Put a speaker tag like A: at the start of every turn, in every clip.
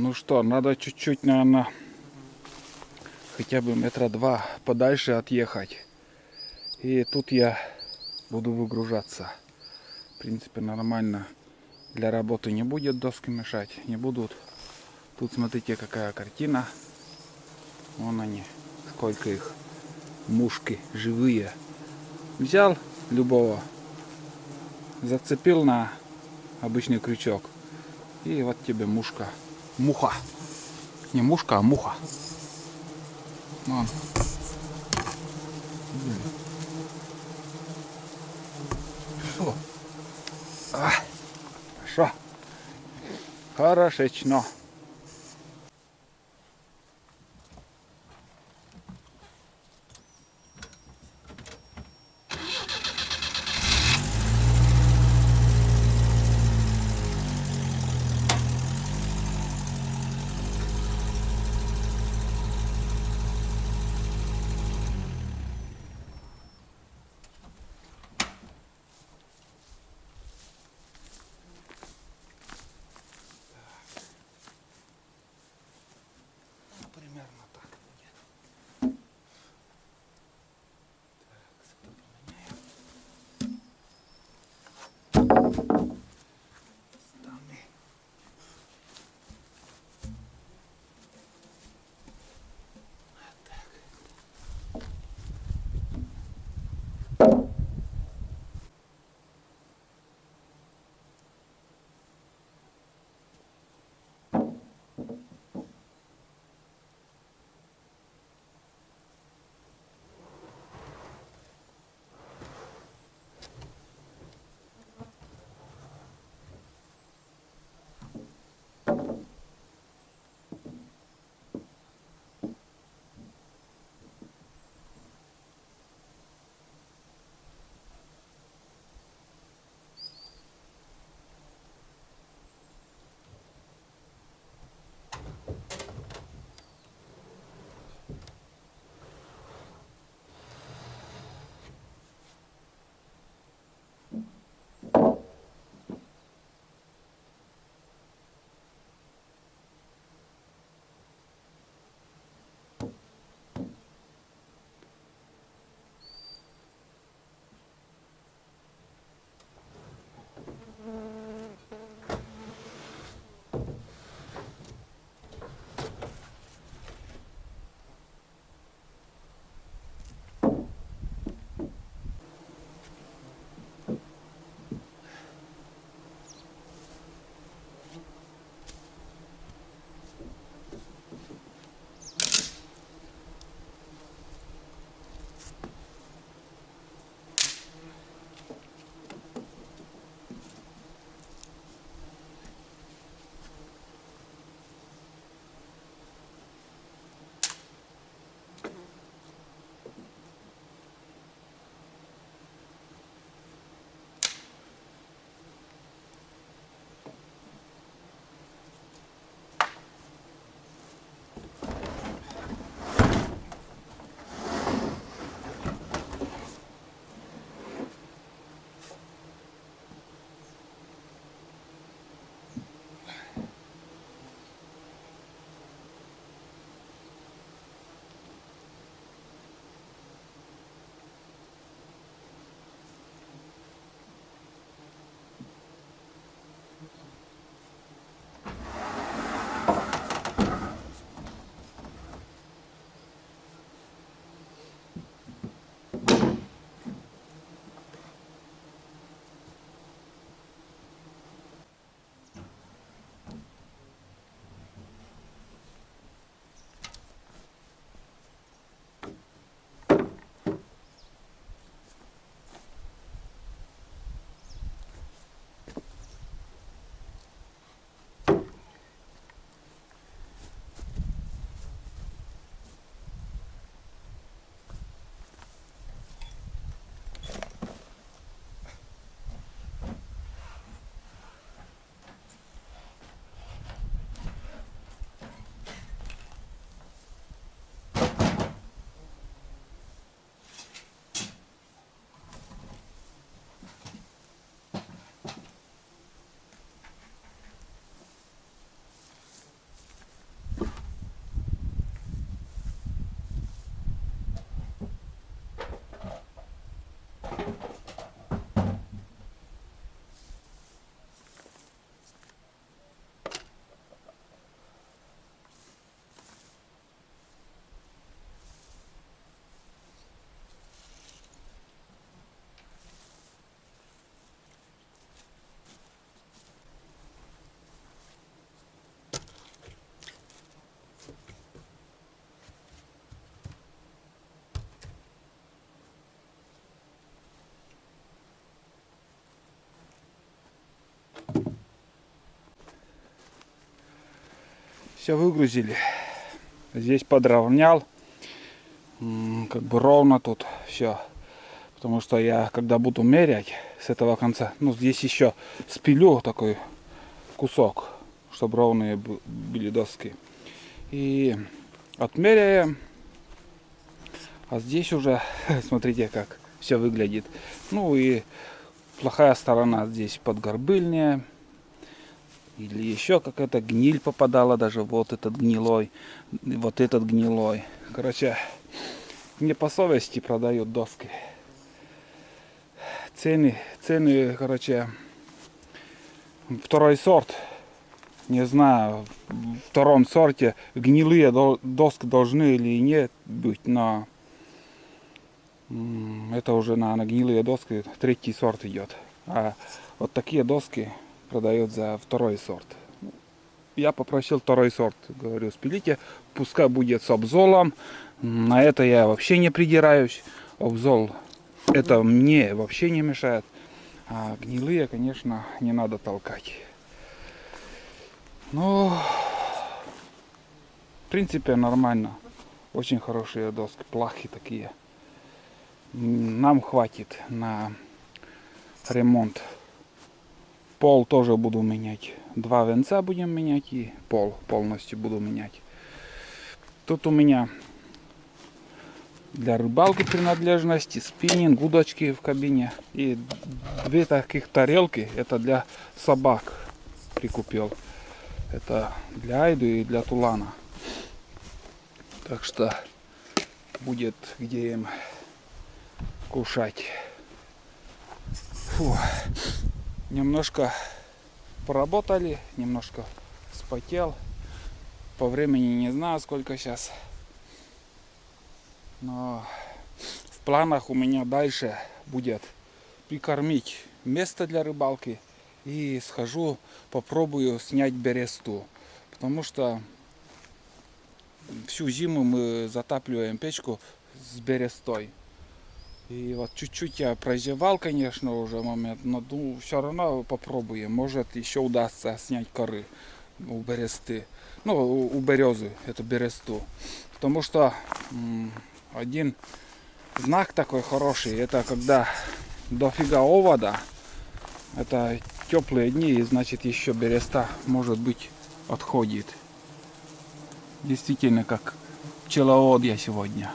A: Ну что, надо чуть-чуть, наверное, хотя бы метра два подальше отъехать. И тут я буду выгружаться. В принципе, нормально. Для работы не будет доски мешать, не будут. Тут смотрите, какая картина. Вон они, сколько их. Мушки живые. Взял любого, зацепил на обычный крючок. И вот тебе мушка. Муха. Не мушка, а муха. Вон. Фу. Хорошо. Хорошечно. Примерно так будет. Все выгрузили. Здесь подровнял. Как бы ровно тут все. Потому что я, когда буду мерять с этого конца, ну, здесь еще спилю такой кусок, чтобы ровные были доски. И отмеряем. А здесь уже, смотрите, как все выглядит. Ну и плохая сторона здесь подгорбыльнее. Или еще какая-то гниль попадала, даже вот этот гнилой, вот этот гнилой. Короче, не по совести продают доски. Цены, короче, второй сорт. Не знаю, в втором сорте гнилые доски должны или нет быть, но это уже на гнилые доски третий сорт идет. А вот такие доски продают за второй сорт. Я попросил второй сорт. Говорю, спилите, пускай будет с обзолом. На это я вообще не придираюсь. Обзол это мне вообще не мешает. А гнилые, конечно, не надо толкать. Но в принципе нормально. Очень хорошие доски, плахи такие. Нам хватит на ремонт. Пол тоже буду менять. 2 венца будем менять и пол полностью буду менять. Тут у меня для рыбалки принадлежности, спиннинг, удочки в кабине. И 2 таких тарелки, это для собак прикупил. Это для Айды и для Тулана. Так что будет где им кушать. Фу. Немножко поработали, немножко вспотел. По времени не знаю, сколько сейчас. Но в планах у меня дальше будет прикормить место для рыбалки. И схожу, попробую снять бересту. Потому что всю зиму мы затапливаем печку с берестой. И вот чуть-чуть я прозевал, конечно, уже момент, но все равно попробуем. Может, еще удастся снять коры у бересты. Ну, у березы, эту бересту. Потому что один знак такой хороший, это когда дофига овода, это теплые дни, и значит еще береста, может быть, отходит. Действительно, как пчеловод сегодня.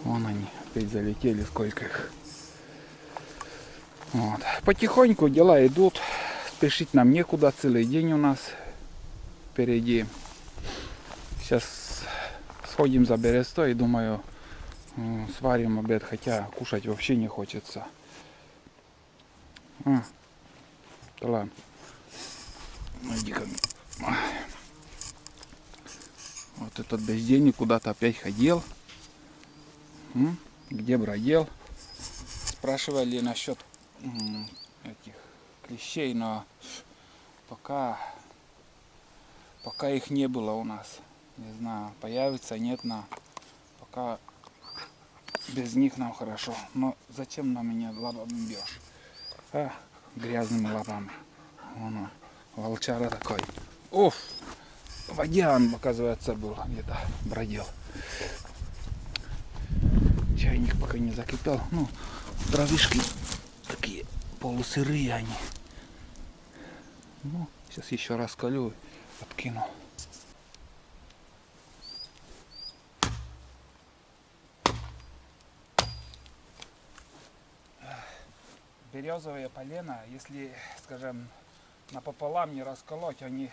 A: Вон они, опять залетели, сколько их. Вот. Потихоньку дела идут. Спешить нам некуда, целый день у нас впереди. Сейчас сходим за берестой и думаю, сварим обед, хотя кушать вообще не хочется. Да ладно. Иди-ка. Вот этот бездельник куда-то опять ходил. Где бродил? Спрашивали насчет этих клещей, но пока их не было у нас. Не знаю, появится, нет, но пока без них нам хорошо. Но зачем на меня лапами бьешь? Грязными лапами. Вон он, волчара такой. Уф! Водян, оказывается, был где-то, бродил. Чайник пока не закипел. Ну, дровишки такие полусырые они. Ну, сейчас еще раз колю, откину. Березовые полена, если, скажем, напополам не расколоть, они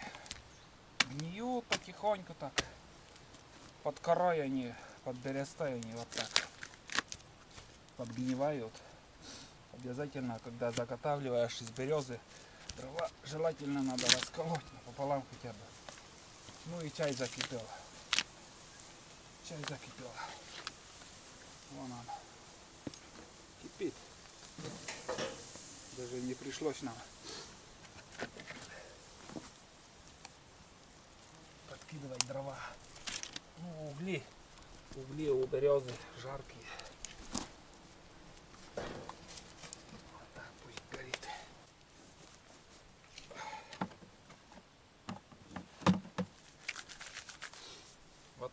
A: гниют потихоньку так. Под корой они, под берестой они вот так подгнивают. Обязательно, когда заготавливаешь из березы, дрова желательно надо расколоть напополам хотя бы. Ну и чай закипел. Чай закипел. Вон он. Кипит. Даже не пришлось нам подкидывать дрова. Ну, угли у березы жаркие. Вот так пусть горит.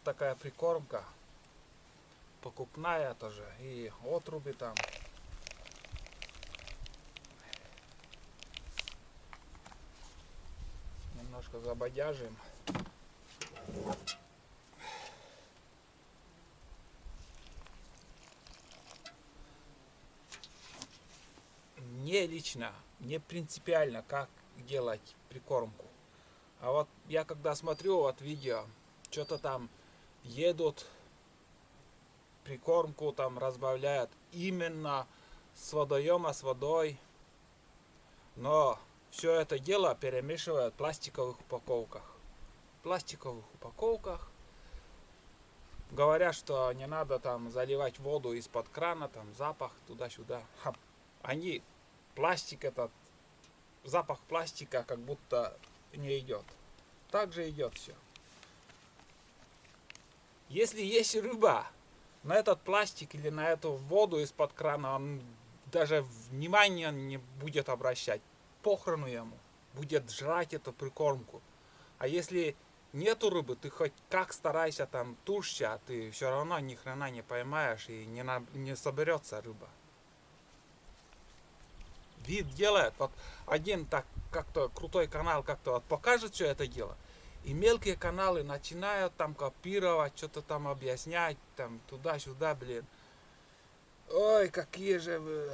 A: такая прикормка. Покупная тоже. И отруби там. Немножко забодяжим. Не лично, не принципиально, как делать прикормку. А вот я когда смотрю вот видео, что-то там едут, прикормку там разбавляют именно с водоема, с водой. Но все это дело перемешивают в пластиковых упаковках. В пластиковых упаковках говорят, что не надо там заливать воду из-под крана, там запах туда-сюда. Они, пластик этот, запах пластика как будто не идет. Так же идет все. Если есть рыба, на этот пластик или на эту воду из-под крана он даже внимания не будет обращать. Похрену ему. Будет жрать эту прикормку. А если нету рыбы, ты хоть как старайся там тушься, а ты все равно ни хрена не поймаешь и не соберется рыба. Вид делает. Вот один так как-то крутой канал как-то вот покажет все это дело. И мелкие каналы начинают там копировать, что-то там объяснять, там туда-сюда, блин. Ой, какие же вы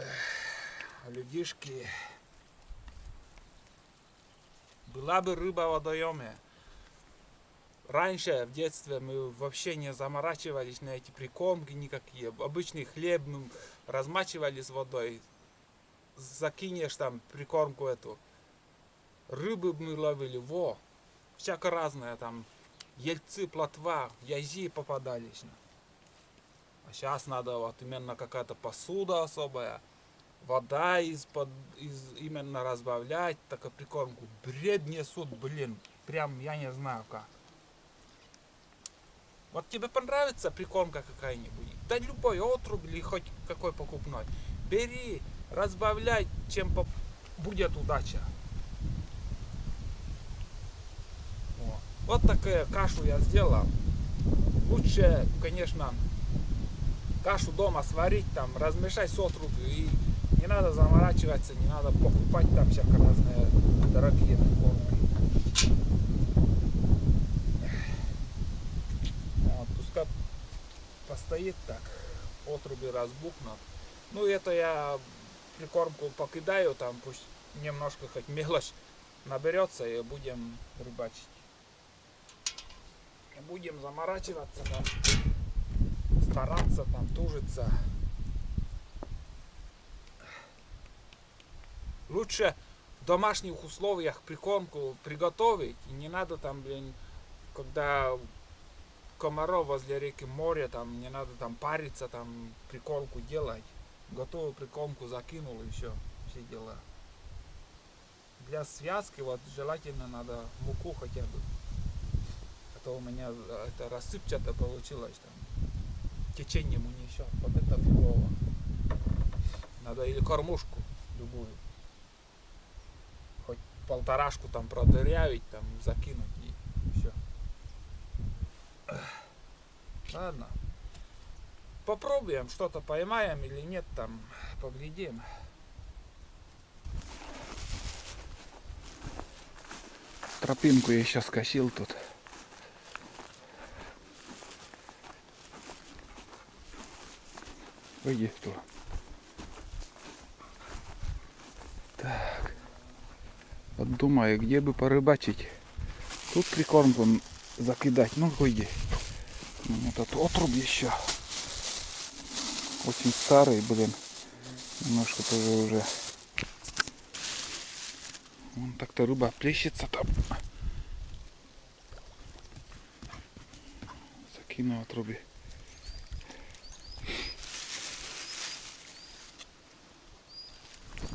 A: людишки. Была бы рыба в водоеме. Раньше, в детстве, мы вообще не заморачивались на эти прикормки никакие. Обычный хлеб мы размачивали с водой. Закинешь там прикормку эту. Рыбы мы ловили, во. Всяко разное там. Ельцы, плотва, язи попадались. А сейчас надо вот именно какая-то посуда особая. Вода именно разбавлять, такую прикормку. Бред несут, блин. Прям я не знаю как. Вот тебе понравится прикормка какая-нибудь? Да любой отрубь или хоть какой покупной. Бери, разбавляй, чем будет удача. Вот такую кашу я сделал. Лучше, конечно, кашу дома сварить, там, размешать с отрубью. И не надо заморачиваться, не надо покупать там всяко разные дорогие прикормки. Вот, пускай постоит так, отруби разбухнут. Ну это я прикормку покидаю, там пусть немножко хоть мелочь наберется и будем рыбачить. Не будем заморачиваться, там, стараться, там, тужиться. Лучше в домашних условиях прикормку приготовить. И не надо там, блин, когда комаров возле реки, море, там не надо там париться, там прикормку делать. Готовую прикормку закинул и все дела. Для связки вот желательно надо муку хотя бы. А то у меня это рассыпчато получилось там. Течением унесет. Вот это фигово. Надо или кормушку любую. Хоть полторашку там продырявить, там закинуть и все. Ладно. Попробуем, что-то поймаем или нет, там поглядим. Тропинку я сейчас косил тут. Выйди туда. Так. Вот думаю, где бы порыбачить. Тут прикормку закидать. Ну, выйди. Этот отруб еще. Очень старый, блин. Немножко тоже уже. Вон так-то рыба плещется там. Закину отруби.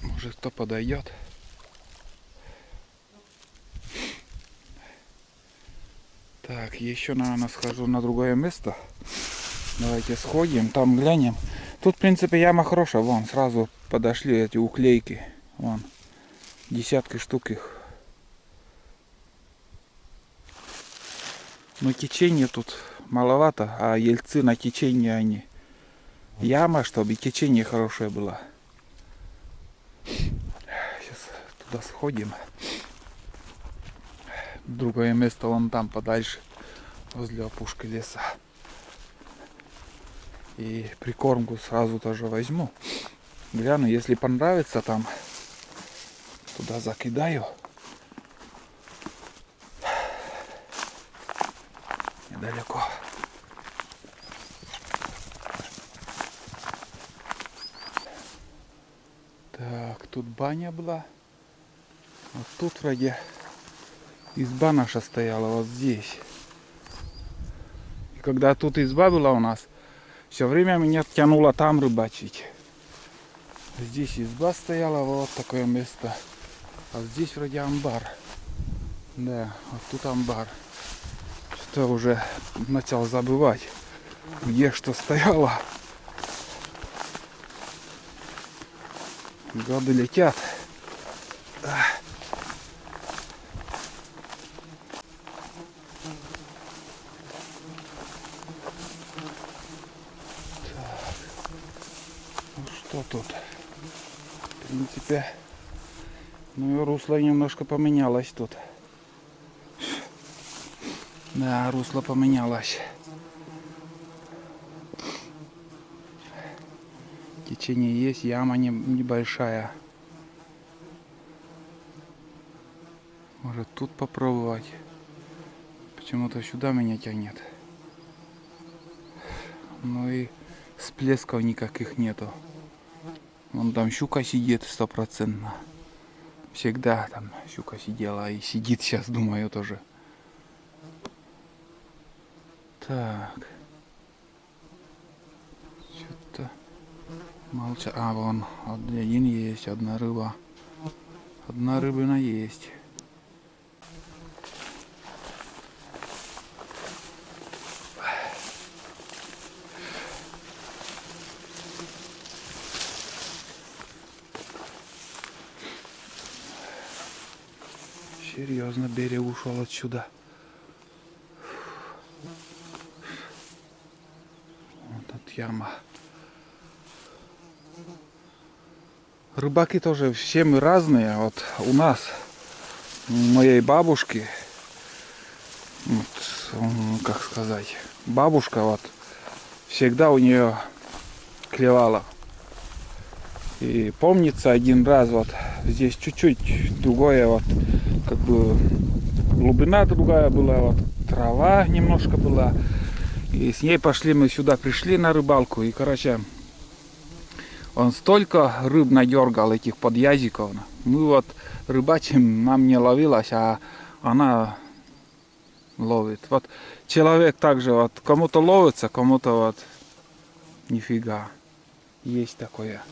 A: Может кто подойдет. Так, еще, наверное, схожу на другое место. Давайте сходим, там глянем. Тут, в принципе, яма хорошая. Вон, сразу подошли эти уклейки. Вон, десятки штук их. Но течение тут маловато, а ельцы на течение они. Яма, чтобы течение хорошее было. Сейчас туда сходим. Другое место вон там подальше, возле опушки леса. И прикормку сразу тоже возьму. Гляну, если понравится там, туда закидаю. Недалеко. Так, тут баня была. Вот тут вроде изба наша стояла, вот здесь. И когда тут изба была у нас, все время меня тянуло там рыбачить. Здесь изба стояла, вот такое место. А здесь вроде амбар. Да, вот тут амбар. Что-то уже начал забывать, где что стояло. Годы летят. Ну что тут? В принципе, ну и русло немножко поменялось тут. Да, русло поменялось. Течение есть, яма небольшая. Может тут попробовать. Почему-то сюда меня тянет. Ну и всплесков никаких нету. Вон там щука сидит 100%. Всегда там щука сидела и сидит сейчас, думаю, тоже. Так. Что-то молча. А, вон один есть, одна рыба. Одна рыбина есть. Серьезно, берег ушел отсюда. Вот тут яма. Рыбаки тоже все мы разные. Вот у нас, у моей бабушки, вот, как сказать, бабушка вот всегда у нее клевала. И помнится один раз вот здесь чуть-чуть другое вот, как бы глубина другая была, вот трава немножко была. И с ней пошли, мы сюда пришли на рыбалку. И, короче, он столько рыб надергал, этих подъязиков. Мы вот рыбачим, нам не ловилось, а она ловит. Вот человек также, вот кому-то ловится, кому-то вот нифига. Есть такое.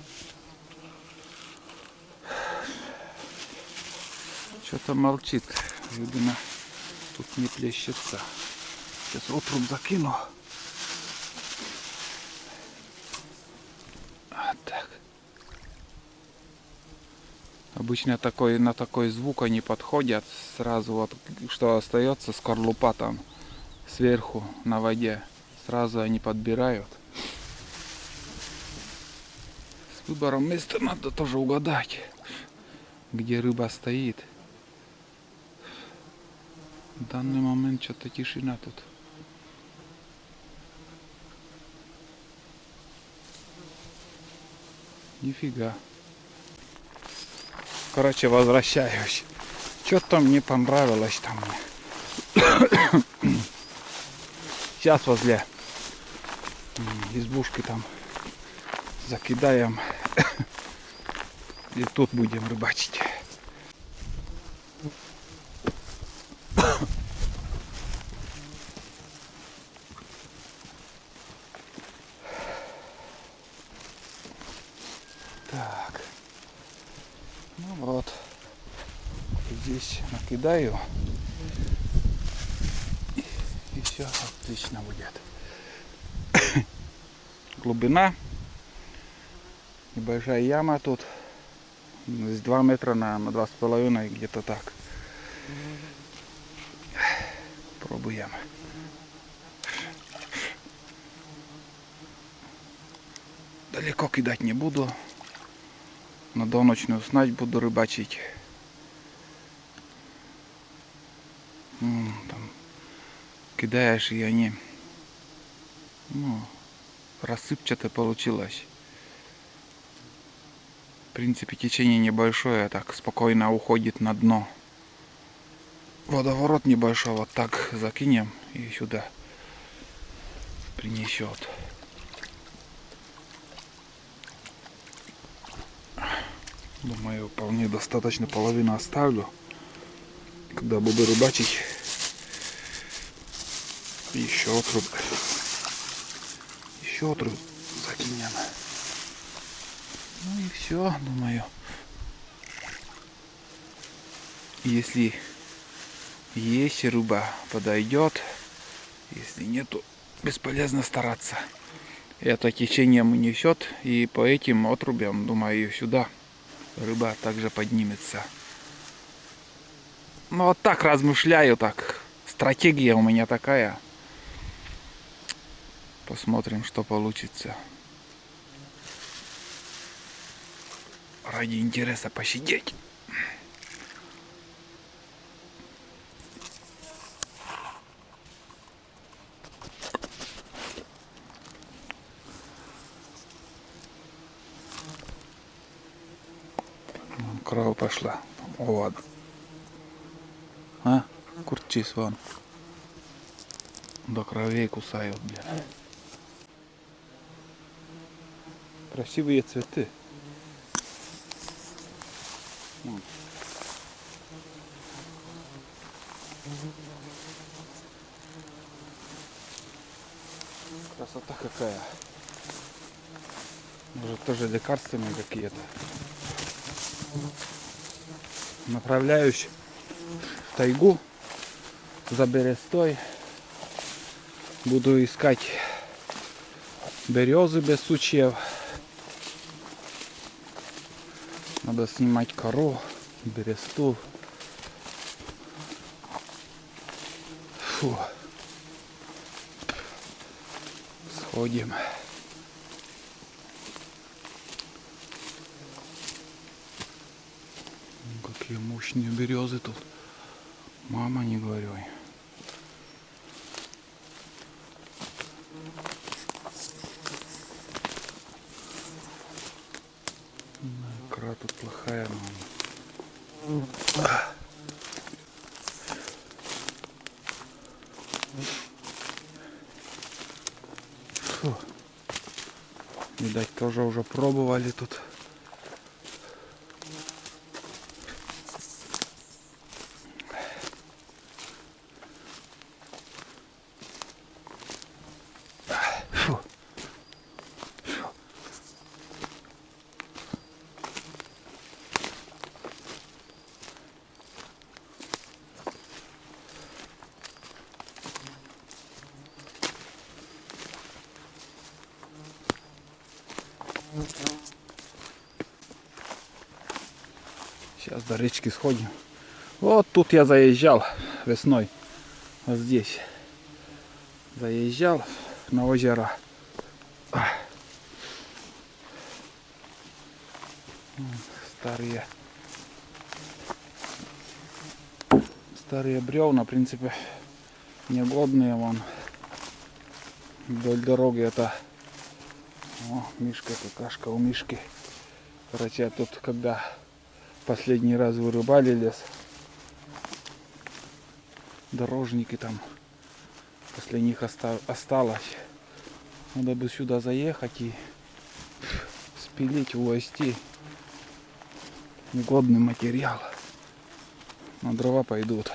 A: Что-то молчит. Видно, тут не плещется. Сейчас отруб закину. Вот так. Обычно на такой звук они подходят сразу, вот что остается, скорлупа там сверху на воде. Сразу они подбирают. С выбором места надо тоже угадать, где рыба стоит. В данный момент что-то тишина тут. Нифига. Короче, возвращаюсь. Что-то мне понравилось там. Сейчас возле избушки там закидаем. И тут будем рыбачить. Так. Ну вот. Здесь накидаю. И все отлично будет. Глубина. Небольшая яма тут. С 2 метра на 2,5, где-то так. Пробуем. Далеко кидать не буду. На доночную снасть буду рыбачить. Там кидаешь, и они, ну, рассыпчатое получилось. В принципе, течение небольшое, так спокойно уходит на дно. Водоворот небольшой, вот так закинем и сюда принесет. Думаю, вполне достаточно, половину оставлю. Когда буду рыбачить, еще отруб закинем. Ну и все, думаю. Если есть рыба, подойдет. Если нету, бесполезно стараться. Это течением несет, и по этим отрубям, думаю, сюда рыба также поднимется. Ну вот так размышляю, так. Стратегия у меня такая. Посмотрим, что получится. Ради интереса посидеть. Крава пошла. О, ладно. А? Курчис вон. До кровей кусают, блин. Красивые цветы. Красота какая. Может, тоже лекарственные какие-то. Направляюсь в тайгу за берестой. Буду искать березы без сучьев. Надо снимать кору, бересту. Фу. Сходим. Какие мощные березы тут. Мама, не говорю. Икра тут плохая, мама. Фу. Видать, тоже уже пробовали тут. Фу. Сейчас до речки сходим. Вот тут я заезжал весной. Вот здесь. Заезжал на озеро. Старые бревна, в принципе, негодные вон. Вдоль дороги это. О, Мишка, какашка у Мишки. Короче, я тут, когда последний раз вырубали лес, дорожники там после них осталось. Надо бы сюда заехать и спилить, увозти негодный материал. На дрова пойдут.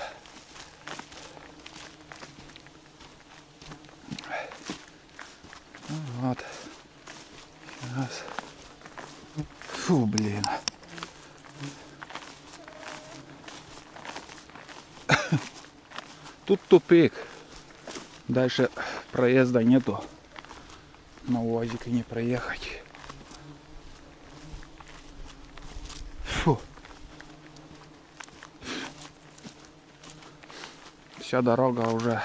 A: Вот. Сейчас. Фу, блин. Тут тупик. Дальше проезда нету. На УАЗике не проехать. Фу. Вся дорога уже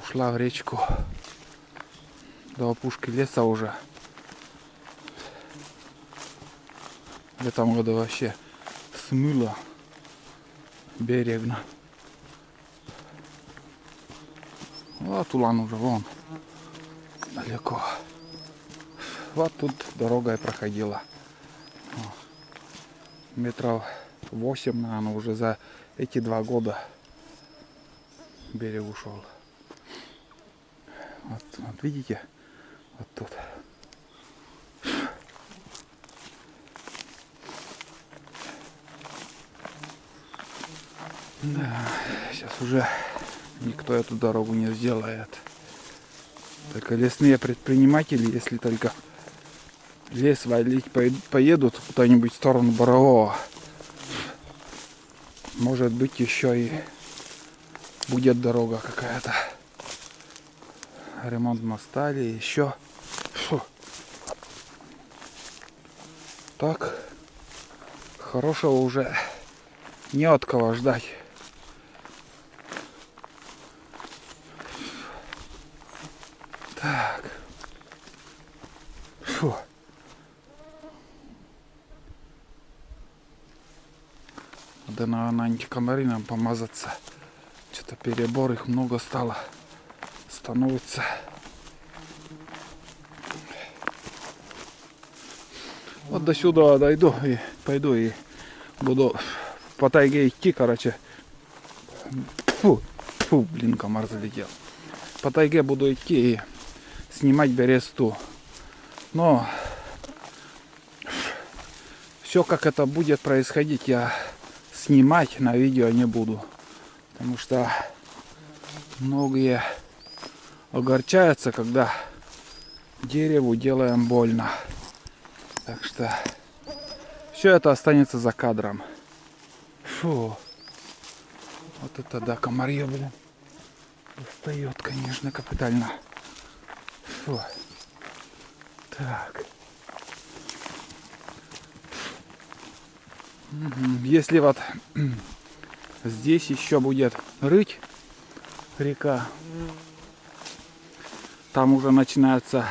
A: ушла в речку. До опушки леса уже. В этом году вообще смыло берегно. Вот улан уже вон далеко. Вот тут дорога и проходила. Метров 8, наверное, уже за эти 2 года берег ушел. Вот видите, вот тут. Да, сейчас уже никто эту дорогу не сделает. Только лесные предприниматели, если только лес валить поедут куда-нибудь в сторону Борового, может быть, еще и будет дорога какая-то. Ремонт моста или еще. Фу. Так, хорошего уже не от кого ждать. Так. Фу. Да на антикомари нам помазаться. Что-то перебор, их много стало. Становится. Вот до сюда дойду и пойду и буду по тайге идти, короче. Фу, фу, блин, комар залетел. По тайге буду идти и снимать бересту. Но все, как это будет происходить, я снимать на видео не буду. Потому что многие огорчаются, когда дереву делаем больно. Так что все это останется за кадром. Фу. Вот это да, комарье, блин. Достает, конечно, капитально. Фу. Так. Если вот здесь еще будет рыть река, там уже начинаются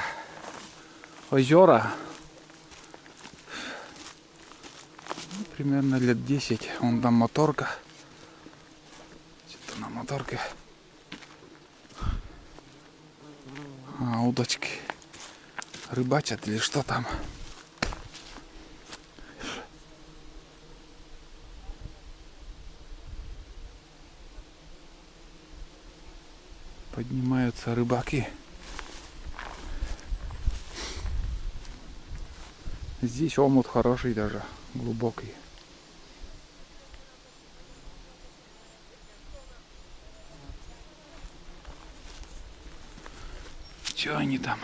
A: озера. Примерно лет 10. Вон там моторка. Что-то на моторке. Удочки. Рыбачат или что там. Поднимаются рыбаки. Здесь омут хороший даже, глубокий. Чё они там?